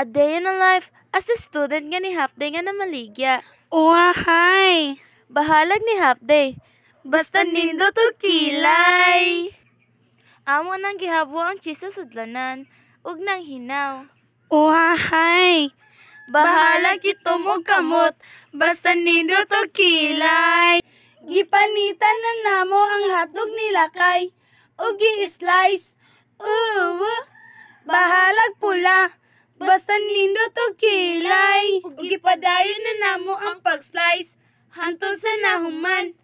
A day in a life as a student nga ni half-day nga na maligya. Uwahay! Bahalag ni half-day. Basta nindot o kilay! Amo nang gihabo ang chisa sudlanan, ug nang hinaw. Uwahay! Bahalag ito mo kamot, basta nindot o kilay! Gipanitan na namo ang hotdog nila kay, o gi-slice. Bahalag pula, basta nindot o kilay. Ug gipadayon na namo ang pag-slice, hantod sa nahuman.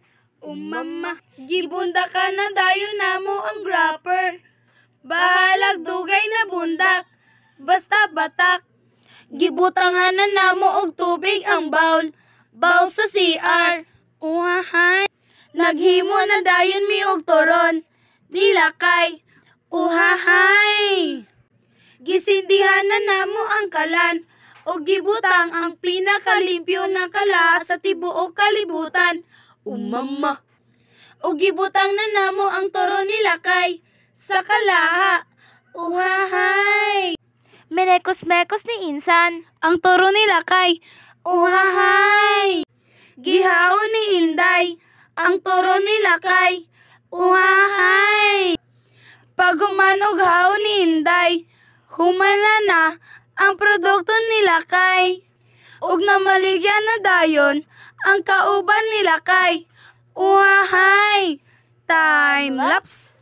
Mama, gibunda ka na dayon namo ang grapper. Bahalag dugay na bundak, basta batak. Gibutangan na namo og tubig ang bowl sa CR. Uhahay, naghimo na dayon mi og toron, nilakay. Uhahay, gisindihan na namo ang kalan, o gibutang ang pinakalimpyo na kala sa tibuok kalibutan. Mama, o gibutang na namo ang toron nilakay sa kalaha. Uhahay, Menekos-mekos ni Insan. ang toro nilakay. Uhahay, gihaon ni Inday ang toro nilakay. Uhahay, pagumanog haon ni Inday, humana na ang produkto nilakay. Ug namaligyan na dayon ang kauban nilakay. Uhahay, time lapse.